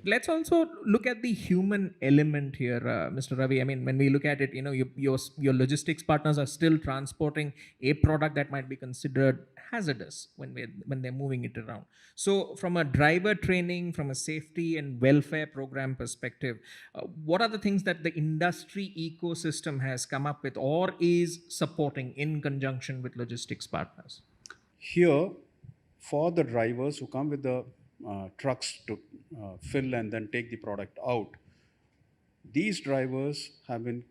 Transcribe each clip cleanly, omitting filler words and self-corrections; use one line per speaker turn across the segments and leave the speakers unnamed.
Let's also look at the human element here, Mr. Ravi. I mean, when we look at it, your logistics partners are still transporting a product that might be considered hazardous when they're moving it around. So from a driver training, from a safety and welfare program perspective, what are the things that the industry ecosystem has come up with or is supporting in conjunction with logistics partners?
Here, for the drivers who come with the trucks to fill and then take the product out, these drivers have been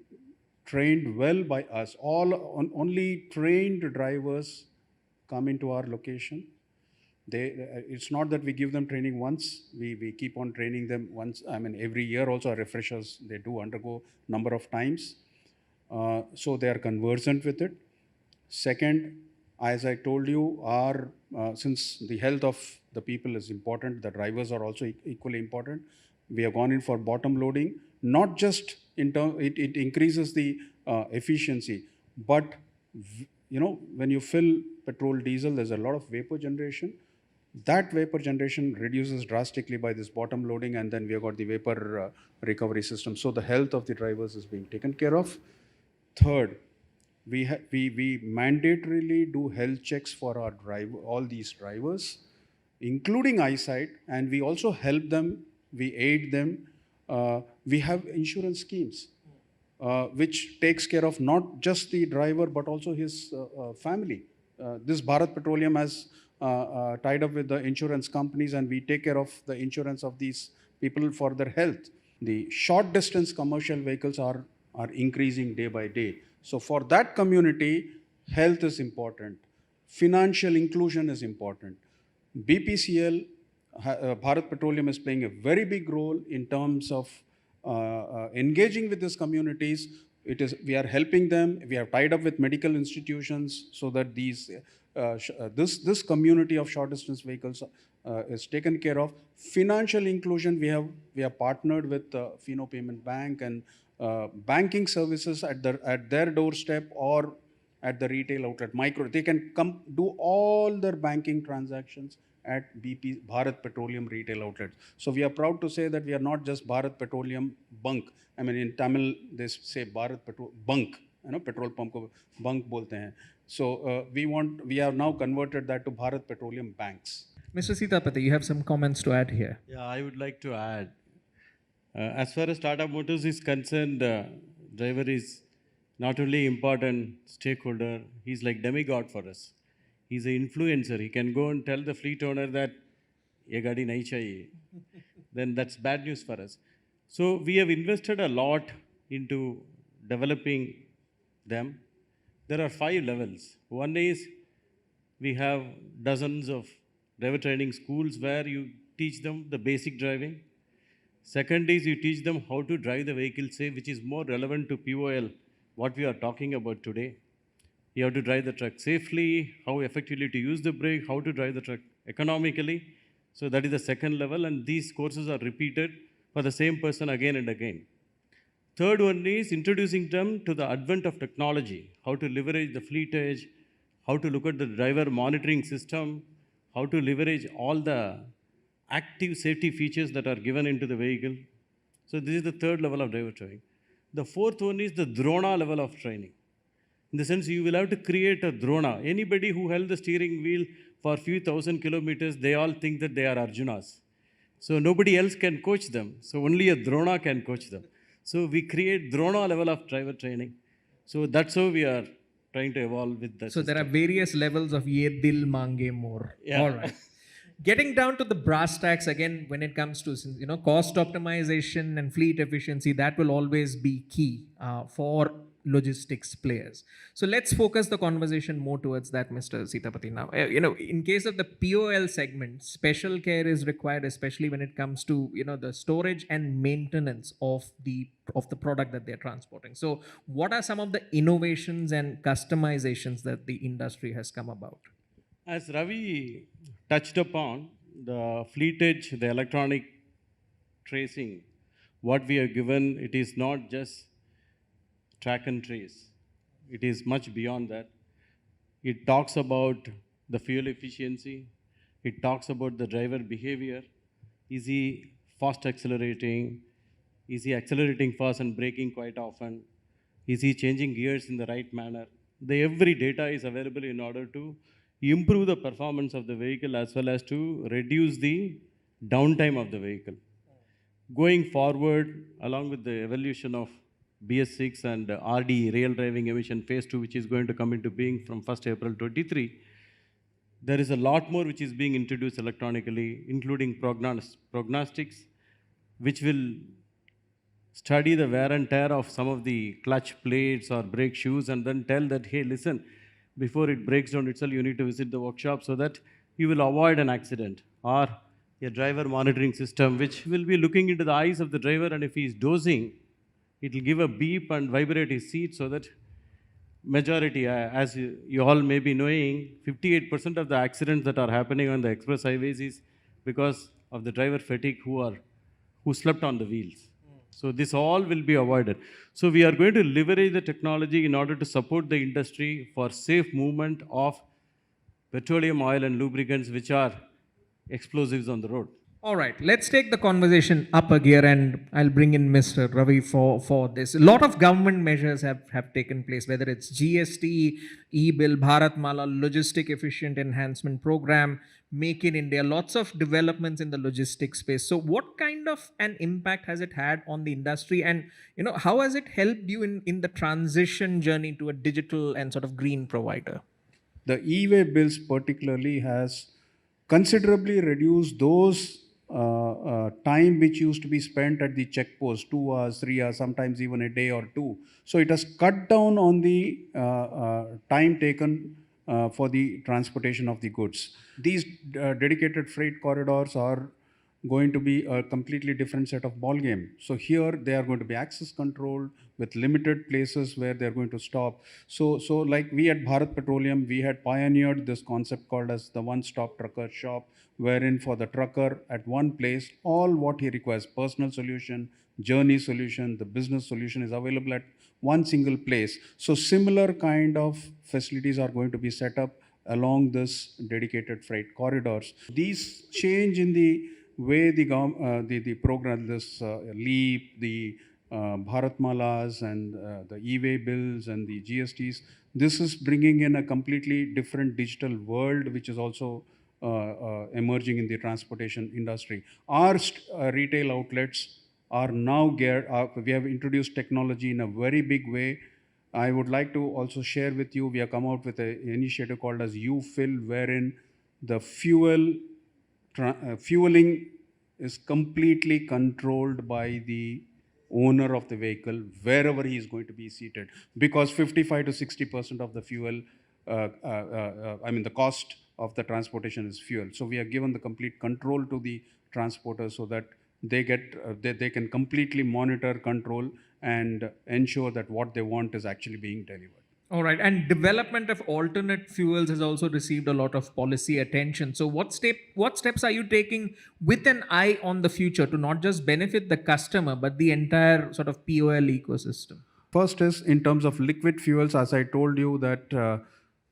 trained well by us. Only trained drivers come into our location. It's not that we give them training once. We keep on training them once. I mean, every year also our refreshers, they do undergo number of times. So they are conversant with it. Second, as I told you, since the health of the people is important, the drivers are also equally important. We have gone in for bottom loading, not just it increases the efficiency, but when you fill petrol, diesel, there's a lot of vapor generation. That vapor generation reduces drastically by this bottom loading, and then we have got the vapor recovery system. So the health of the drivers is being taken care of. Third, we mandatorily do health checks for all these drivers, including eyesight, and we also help them, we aid them. We have insurance schemes which takes care of not just the driver but also his family. This Bharat Petroleum has tied up with the insurance companies, and we take care of the insurance of these people for their health. The short distance commercial vehicles are increasing day by day. So for that community, health is important. Financial inclusion is important. BPCL, Bharat Petroleum, is playing a very big role in terms of engaging with these communities. We are helping them. We have tied up with medical institutions so that this community of short distance vehicles is taken care of. Financial inclusion, we have partnered with Fino Payment Bank and banking services at their doorstep or at the retail outlet. They can come do all their banking transactions at Bharat Petroleum retail outlets. So we are proud to say that we are not just Bharat Petroleum bunk. I mean, in Tamil they say Bharat Petrol bunk. Petrol pump ko bunk bolte hain. So we have now converted that to Bharat Petroleum banks.
Mr. Sitapati, you have some comments to add here.
Yeah, I would like to add. As far as Tata Motors is concerned, driver is not only important stakeholder, he's like demigod for us. He's an influencer. He can go and tell the fleet owner that ye gaadi nahi chahiye. Then that's bad news for us. So we have invested a lot into developing them. There are 5 levels. One is we have dozens of driver training schools where you teach them the basic driving. Second is you teach them how to drive the vehicle safe, which is more relevant to POL, what we are talking about today. You have to drive the truck safely, how effectively to use the brake, how to drive the truck economically. So that is the second level, and these courses are repeated for the same person again and again. Third one is introducing them to the advent of technology, how to leverage the fleet edge, how to look at the driver monitoring system, how to leverage all the active safety features that are given into the vehicle. So this is the third level of driver training. The fourth one is the drona level of training. In the sense you will have to create a drona. Anybody who held the steering wheel for a few thousand kilometers, they all think that they are Arjunas. So nobody else can coach them. So only a drona can coach them. So we create drona level of driver training. So that's how we are trying to evolve with the
So
system.
there are various levels of ye dil mange more.
Yeah.
All right. Getting down to the brass tacks again, when it comes to cost optimization and fleet efficiency, that will always be key for logistics players. So let's focus the conversation more towards that, Mr. Sitapati. Now, in case of the POL segment, special care is required, especially when it comes to the storage and maintenance of the product that they're transporting. So, what are some of the innovations and customizations that the industry has come about?
As Ravi touched upon, the fleet edge, the electronic tracing, what we are given, it is not just track and trace. It is much beyond that. It talks about the fuel efficiency. It talks about the driver behavior. Is he fast accelerating? Is he accelerating fast and braking quite often? Is he changing gears in the right manner? Every data is available in order to improve the performance of the vehicle as well as to reduce the downtime of the vehicle. Going forward, along with the evolution of BS6 and RD, Real Driving Emission Phase 2, which is going to come into being from 1st April 23, there is a lot more which is being introduced electronically, including prognostics, which will study the wear and tear of some of the clutch plates or brake shoes and then tell that, hey, listen, before it breaks down itself, you need to visit the workshop so that you will avoid an accident. Or a driver monitoring system, which will be looking into the eyes of the driver, and if he is dozing, it will give a beep and vibrate his seat so that majority, as you all may be knowing, 58% of the accidents that are happening on the express highways is because of the driver fatigue who slept on the wheels. So this all will be avoided. So we are going to leverage the technology in order to support the industry for safe movement of petroleum oil and lubricants, which are explosives on the road.
All right, let's take the conversation up a gear, and I'll bring in Mr. Ravi for this. A lot of government measures have taken place, whether it's GST, e-bill, Bharat Mala, logistic efficient enhancement program, Make in India, lots of developments in the logistics space. So what kind of an impact has it had on the industry, and how has it helped you in the transition journey to a digital and sort of green provider?
The e-way bills particularly has considerably reduced those time which used to be spent at the check post, 2 hours, 3 hours, sometimes even a day or two. So it has cut down on the time taken for the transportation of the goods. These dedicated freight corridors are going to be a completely different set of ball game. So here they are going to be access controlled with limited places where they're going to stop. So like we at Bharat Petroleum, we had pioneered this concept called as the one-stop trucker shop, wherein for the trucker at one place, all what he requires, personal solution, journey solution, the business solution is available at one single place. So similar kind of facilities are going to be set up along this dedicated freight corridors. These change in the way the program, this LEAP, the Bharat Malas and the e-way bills and the GSTs, this is bringing in a completely different digital world, which is also emerging in the transportation industry. Our retail outlets are now we have introduced technology in a very big way. I would like to also share with you, we have come out with an initiative called as U-Fill, wherein the fueling is completely controlled by the owner of the vehicle wherever he is going to be seated, because 55 to 60% of the fuel, the cost of the transportation is fuel. So we have given the complete control to the transporter so that they can completely monitor, control, and ensure that what they want is actually being delivered.
All right, and development of alternate fuels has also received a lot of policy attention. So what steps are you taking with an eye on the future to not just benefit the customer but the entire sort of POL ecosystem?
First is in terms of liquid fuels, as I told you that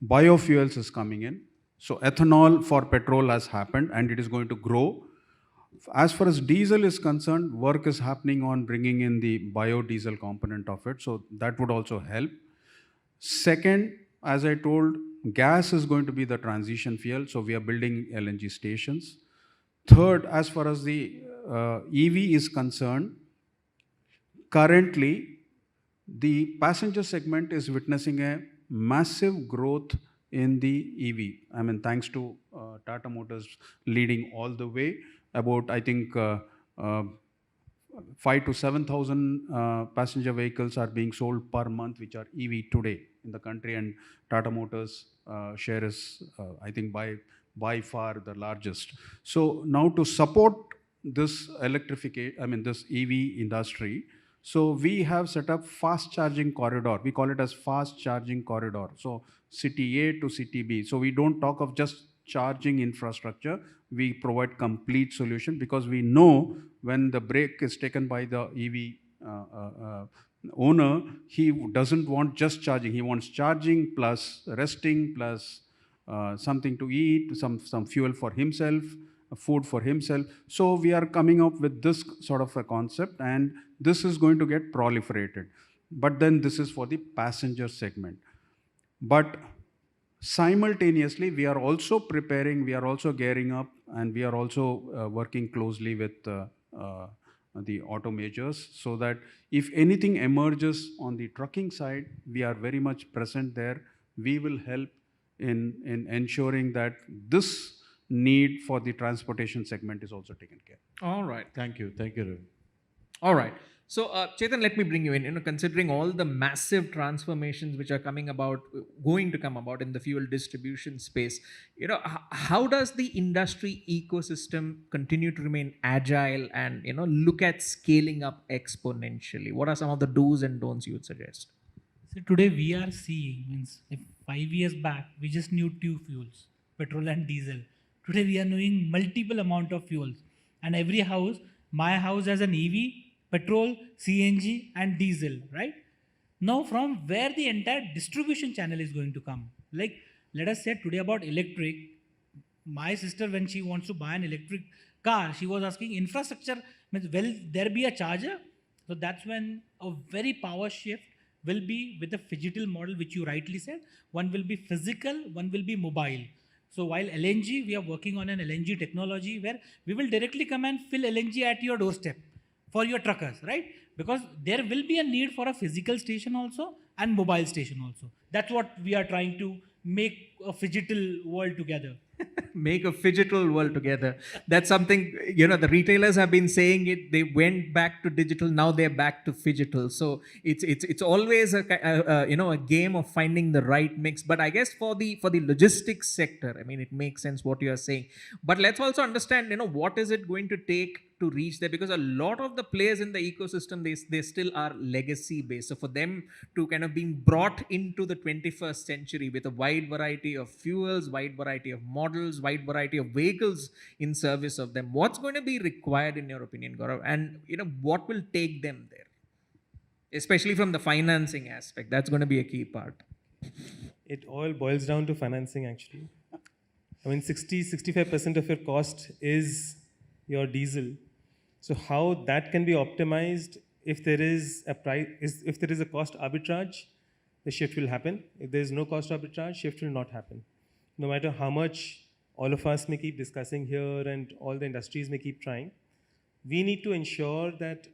biofuels is coming in. So ethanol for petrol has happened and it is going to grow. As far as diesel is concerned, work is happening on bringing in the biodiesel component of it. So that would also help. Second, as I told, gas is going to be the transition fuel. So we are building LNG stations. Third, as far as the EV is concerned, currently the passenger segment is witnessing a massive growth in the EV. Thanks to Tata Motors leading all the way. About, I think, 5 to 7,000 passenger vehicles are being sold per month, which are EV today in the country, and Tata Motors share is, I think, by far the largest. So now to support this this EV industry, so we have set up fast charging corridor. We call it as fast charging corridor. So city A to city B. So we don't talk of just charging infrastructure. We provide complete solution, because we know when the break is taken by the EV owner, he doesn't want just charging. He wants charging plus resting plus something to eat, some fuel for himself, food for himself. So we are coming up with this sort of a concept, and this is going to get proliferated. But then this is for the passenger segment. But simultaneously, we are also preparing, we are also gearing up, and we are also working closely with the auto majors, so that if anything emerges on the trucking side, we are very much present there. We will help in ensuring that this need for the transportation segment is also taken care of.
All right.
Thank you. Thank you, Ravi.
All right. So, Chetan, let me bring you in. Considering all the massive transformations which are coming about, going to come about in the fuel distribution space, how does the industry ecosystem continue to remain agile and look at scaling up exponentially? What are some of the do's and don'ts you would suggest?
So today we are seeing, means if 5 years back we just knew two fuels, petrol and diesel. Today we are knowing multiple amount of fuels, and every house, my house has an EV, petrol, CNG and diesel, right? Now from where the entire distribution channel is going to come? Like, let us say today about electric. My sister, when she wants to buy an electric car, she was asking infrastructure, means will there be a charger? So that's when a very power shift will be with the phygital model, which you rightly said. One will be physical, one will be mobile. So while LNG, we are working on an LNG technology where we will directly come and fill LNG at your doorstep for your truckers, right? Because there will be a need for a physical station also and mobile station also. That's what we are trying to make a phygital world together.
Make a phygital world together. That's something, the retailers have been saying it. They went back to digital, now they're back to phygital. So it's always a game of finding the right mix. But I guess for the logistics sector, I mean, it makes sense what you are saying. But let's also understand, what is it going to take to reach there? Because a lot of the players in the ecosystem, they still are legacy based. So for them to kind of being brought into the 21st century with a wide variety of fuels, wide variety of models, wide variety of vehicles in service of them, what's going to be required in your opinion, Gaurav? And what will take them there? Especially from the financing aspect, that's going to be a key part.
It all boils down to financing actually. I mean 65% of your cost is your diesel. So how that can be optimized, if there is a if there is a cost arbitrage, the shift will happen. If there is no cost arbitrage, shift will not happen. No matter how much all of us may keep discussing here and all the industries may keep trying, we need to ensure that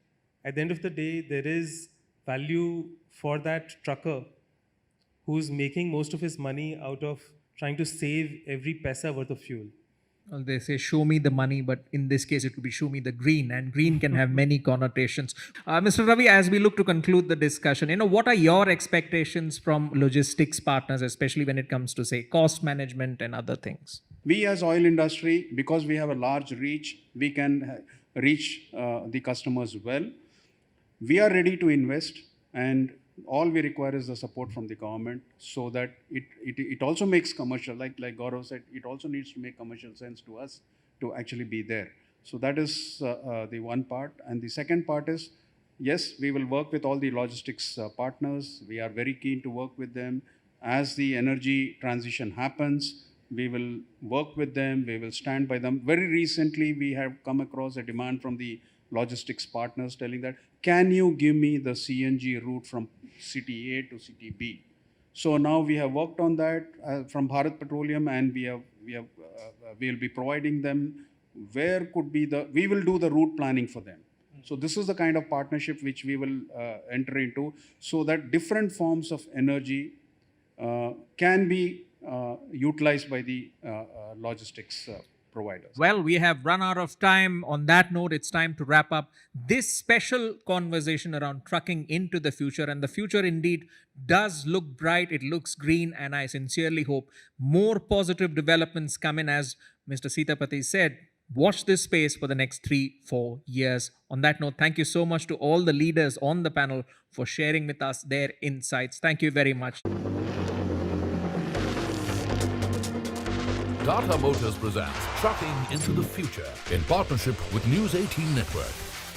at the end of the day, there is value for that trucker who's making most of his money out of trying to save every paisa worth of fuel.
Well, they say show me the money, but in this case it could be show me the green, and green can have many connotations. Mr. Ravi, as we look to conclude the discussion, what are your expectations from logistics partners, especially when it comes to, say, cost management and other things?
We as oil industry, because we have a large reach, we can reach the customers well. We are ready to invest, and all we require is the support from the government, so that it also makes commercial, like Gaurav said, it also needs to make commercial sense to us to actually be there. So that is the one part. And the second part is, yes, we will work with all the logistics partners. We are very keen to work with them. As the energy transition happens, we will work with them, we will stand by them. Very recently, we have come across a demand from the logistics partners telling that, can you give me the CNG route from city A to city B? So now we have worked on that from Bharat Petroleum, and we will be providing them where could be we will do the route planning for them. So this is the kind of partnership which we will enter into, so that different forms of energy can be utilized by the logistics providers.
Well, we have run out of time. On that note, it's time to wrap up this special conversation around trucking into the future. And the future indeed does look bright. It looks green. And I sincerely hope more positive developments come in. As Mr. Sitapati said, watch this space for the next 3-4 years. On that note, thank you so much to all the leaders on the panel for sharing with us their insights. Thank you very much.
Tata Motors presents Trucking into the Future in partnership with News 18 Network.